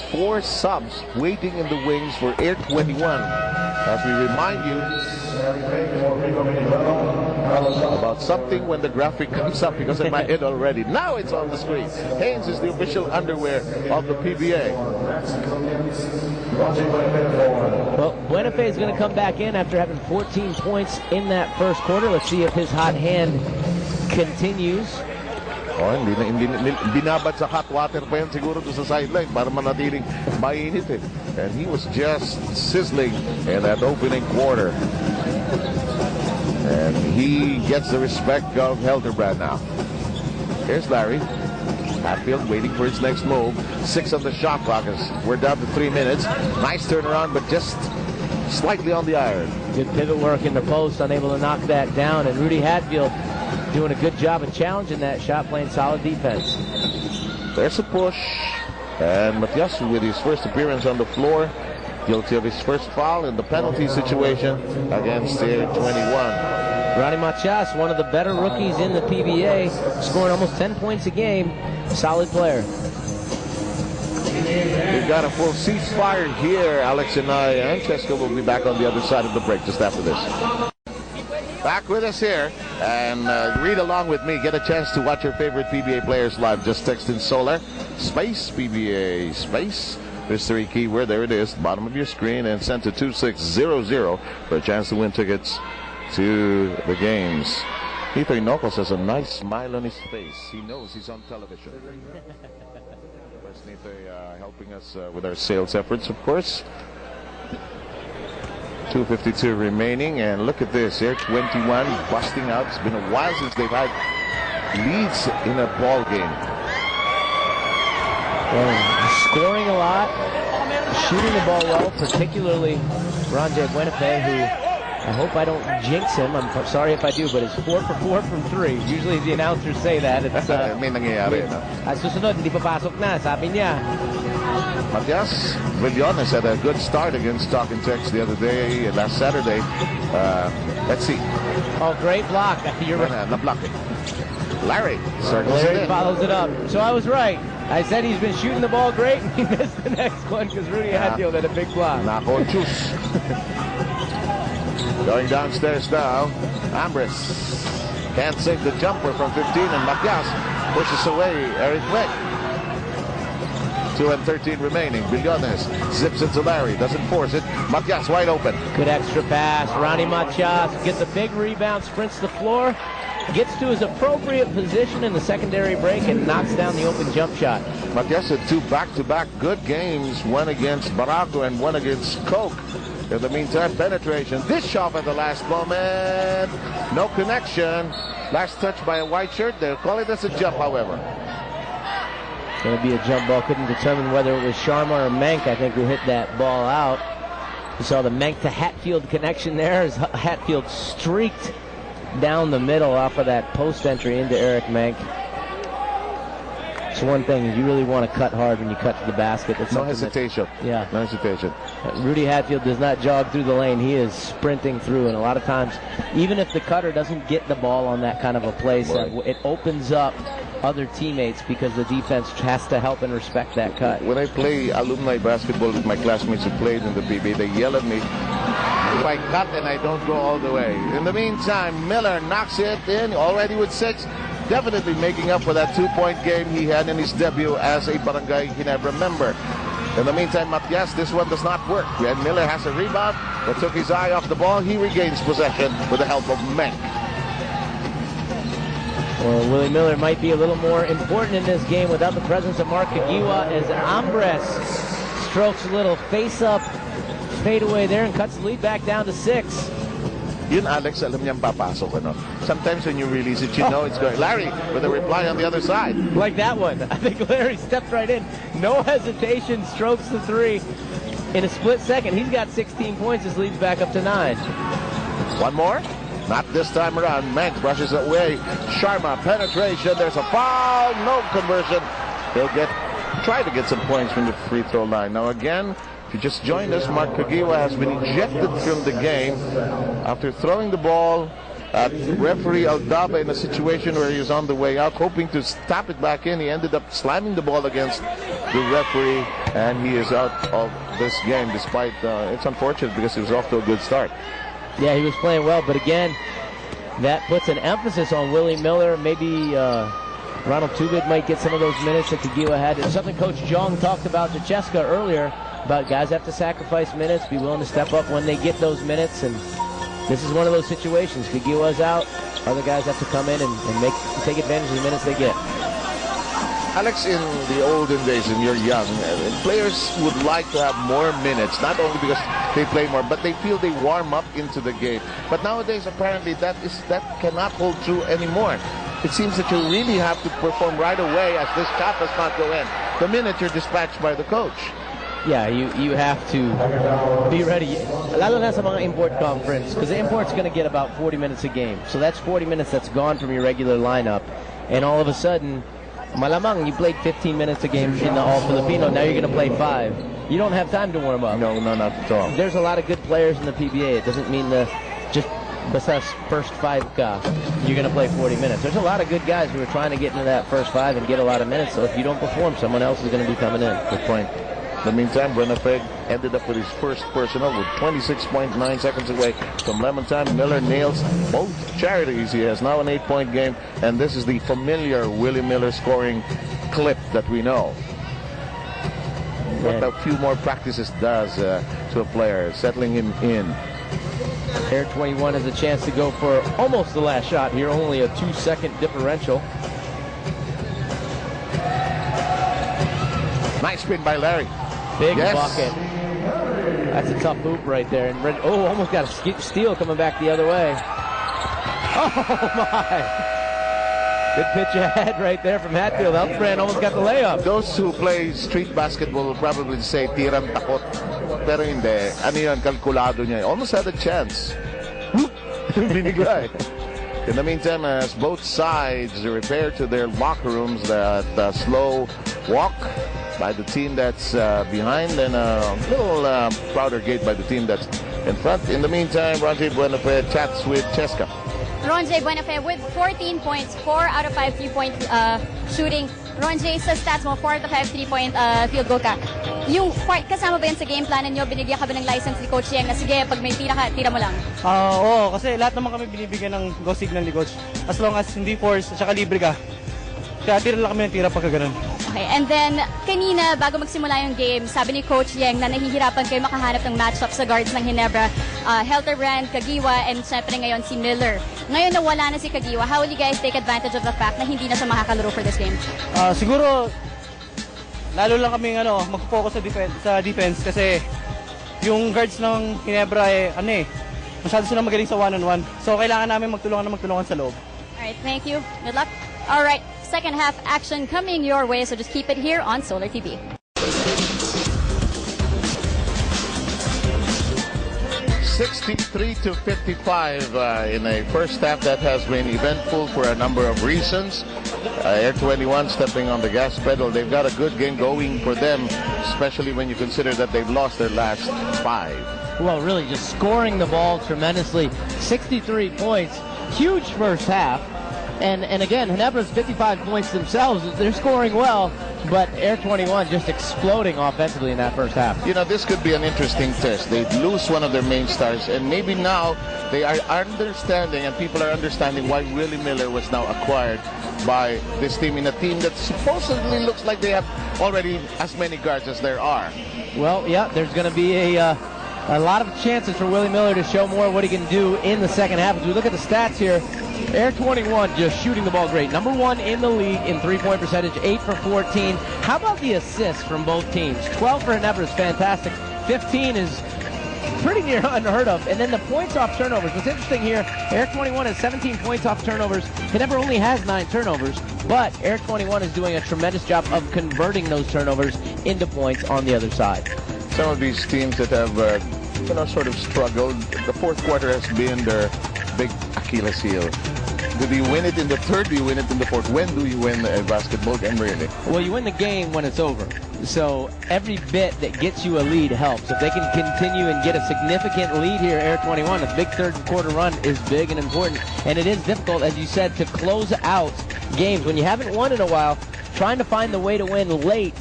4 subs waiting in the wings for Air21. As we remind you about something when the graphic comes up, because in my head already. Now it's on the screen. Hanes is the official underwear of the PBA. Well, Buenafe is going to come back in after having 14 points in that first quarter. Let's see if his hot hand continues. Oh, hindi binabad sa hot water pa yan siguro doon sa sideline para manatiling mainit eh. And he was just sizzling in that opening quarter. And he gets the respect of Hildebrand now. Here's Larry. Hatfield waiting for his next move. 6 on the shot clock as we're down to 3 minutes. Nice turnaround, but just slightly on the iron. Good pivot work in the post, unable to knock that down. And Rudy Hatfield doing a good job of challenging that shot, playing solid defense. There's a push. And Matias, with his first appearance on the floor, guilty of his first foul in the penalty situation against Air21. Ronnie Matias, one of the better rookies in the PBA, scoring almost 10 points a game. Solid player. We've got a full ceasefire here, Alex and I. And Cheska will be back on the other side of the break just after this. Back with us here, and read along with me. Get a chance to watch your favorite PBA players live. Just text in Solar space PBA space mystery keyword. There it is, bottom of your screen, and send to 2600 for a chance to win tickets to the games. Ethan Knuckles has a nice smile on his face. He knows he's on television. West Nite helping us with our sales efforts, of course. 2:52 remaining, and look at this. Air21 busting out. It's been a while since they've had leads in a ball game. Scoring a lot, shooting the ball well, particularly Ronjay Buenafe, who I hope I don't jinx him. I'm sorry if I do, but it's 4 for 4 from 3. Usually the announcers say that. It's, may nangyayari, no? Susunod, hindi papasok na, sabi niya. Matias Villones had a good start against Talk and Text the other day, last Saturday. Let's see. Oh, great block. You're right. Na-block it. Larry follows it up. So I was right. I said he's been shooting the ball great, and he missed the next one because Rudy Hatfield had a big block. Nako, juice. Going downstairs now, Ambris can't sink the jumper from 15, and Matias pushes away Eric Wick. 2 and 13 remaining. Villones zips into Larry, doesn't force it. Matias wide open. Good extra pass. Ronnie Matias gets a big rebound, sprints the floor, gets to his appropriate position in the secondary break, and knocks down the open jump shot. Matias had 2 back-to-back good games, one against Barako and one against Coke. In the meantime, penetration. This shot at the last moment. No connection. Last touch by a white shirt. They'll call it as a jump, however. It's going to be a jump ball. Couldn't determine whether it was Sharma or Menk, I think, who hit that ball out. You saw the Menk to Hatfield connection there as Hatfield streaked down the middle off of that post entry into Eric Menk. It's one thing, you really want to cut hard when you cut to the basket. That's no hesitation. Yeah. No hesitation. Rudy Hatfield does not jog through the lane. He is sprinting through, and a lot of times, even if the cutter doesn't get the ball on that kind of a play, right, it opens up other teammates because the defense has to help and respect that cut. When I play alumni basketball with my classmates who played in the PBA, they yell at me if I cut and I don't go all the way. In the meantime, Miller knocks it in already with 6. Definitely making up for that 2-point game he had in his debut as a Barangay Ginebra member. In the meantime, Matias, this one does not work. And Miller has a rebound, but took his eye off the ball. He regains possession with the help of Menk. Well, Willie Miller might be a little more important in this game without the presence of Mark Kagiwa, as Ambres strokes a little face-up fadeaway there and cuts the lead back down to 6. Yun, Alex, alam niyang papasok, ano? Sometimes when you release it, you know it's going. Larry with a reply on the other side. Like that one. I think Larry stepped right in. No hesitation, strokes the 3 in a split second. He's got 16 points. His lead's back up to 9. One more? Not this time around. Menk brushes it away. Sharma, penetration. There's a foul. No conversion. He'll try to get some points from the free throw line. Now again, if you just joined us, Mark Kagiwa has been ejected from the game after throwing the ball Referee Aldaba in a situation where he was on the way out, hoping to tap it back in. He ended up slamming the ball against the referee, and he is out of this game. Despite it's unfortunate because he was off to a good start. Yeah, he was playing well, but again, that puts an emphasis on Willie Miller. Maybe Ronald Tubid might get some of those minutes that Kagiwa had. It's something Coach Jong talked about to Cheska earlier, about guys have to sacrifice minutes, be willing to step up when they get those minutes, and this is one of those situations. Kagiwa's out, other guys have to come in and take advantage of the minutes they get. Alex, in the olden days, when you're young, players would like to have more minutes, not only because they play more, but they feel they warm up into the game. But nowadays, apparently, that cannot hold true anymore. It seems that you really have to perform right away as this shot does not go in the minute you're dispatched by the coach. Yeah, you have to be ready. Lalo na sa mga import conference, because the import's going to get about 40 minutes a game. So that's 40 minutes that's gone from your regular lineup. And all of a sudden, malamang, you played 15 minutes a game in the All-Filipino. Now you're going to play 5. You don't have time to warm up. No, not at all. There's a lot of good players in the PBA. It doesn't mean just basta first 5 ka, you're going to play 40 minutes. There's a lot of good guys who are trying to get into that first 5 and get a lot of minutes. So if you don't perform, someone else is going to be coming in. Good point. In the meantime, Buenafeg ended up with his first personal with 26.9 seconds away from lemon time. Miller nails both charities. He has now an 8-point game, and this is the familiar Willie Miller scoring clip that we know. What a few more practices does to a player, settling him in. Air 21 has a chance to go for almost the last shot here, only a 2-second differential. Nice spin by Larry. Big bucket. That's a tough hoop right there. And almost got a steal coming back the other way. Oh, my. Good pitch ahead right there from Hatfield. Elfbrand almost got the layup. Those who play street basketball will probably say, tirang takot. Pero hindi. Ano yun, kalkulado niya. Almost had a chance. Binigay. In the meantime, as both sides repair to their locker rooms, that slow walk by the team that's behind, and a little prouder gait by the team that's in front. In the meantime, Ronjay Buenafe chats with Cheska. Ronjay Buenafe with 14 points, 4 out of 5 3-point shooting. Ronjay, sa stats mo, 4 out of 5 3-point field goal ka. Yung kasama ba yan sa game plan ninyo? Binigyan ka ba ng license ni Coach Yang na sige, pag may tira ka, tira mo lang? Oo, kasi lahat naman kami binibigyan ng go signal ni Coach. As long as hindi force at saka libre ka. Kaya tira lang kami ng tira pagka ganun. Okay, and then, kanina, bago magsimula yung game, sabi ni Coach Yang na nahihirapan kayo makahanap ng matchup sa guards ng Ginebra. Helterbrand, Kagiwa, and syempre ngayon si Miller. Ngayon na wala na si Kagiwa, how will you guys take advantage of the fact na hindi na siya makakalaro for this game? Siguro, lalo lang kami mag-focus sa defense kasi yung guards ng Ginebra masyado silang magaling sa one-on-one. So, kailangan namin magtulungan sa loob. Alright, thank you. Good luck. Alright, second half action coming your way, so just keep it here on Solar TV. (63 to 55) in a first half that has been eventful for a number of reasons. Air 21 stepping on the gas pedal. They've got a good game going for them, especially when you consider that they've lost their last 5. Well, really just scoring the ball tremendously. 63 points. Huge first half. And again, Ginebra's 55 points themselves. They're scoring well, but Air 21 just exploding offensively in that first half. You know, this could be an interesting test. They lose one of their main stars, and maybe now they are understanding, and people are understanding why Willie Miller was now acquired by this team, in a team that supposedly looks like they have already as many guards as there are. Well, yeah, there's going to be a lot of chances for Willie Miller to show more what he can do in the second half. As we look at the stats here, Air 21 just shooting the ball great. Number 1 in the league in three-point percentage, 8 for 14. How about the assists from both teams? 12 for Ginebra is fantastic. 15 is pretty near unheard of. And then the points off turnovers. What's interesting here, Air 21 has 17 points off turnovers. Ginebra only has 9 turnovers, but Air 21 is doing a tremendous job of converting those turnovers into points on the other side. Some of these teams that have sort of struggled, the fourth quarter has been their big Achilles heel. Do you win it in the third? Do you win it in the fourth? When do you win a basketball game, really? Well, you win the game when it's over. So every bit that gets you a lead helps. If they can continue and get a significant lead here, Air21, a big third quarter run is big and important. And it is difficult, as you said, to close out games. When you haven't won in a while, trying to find the way to win late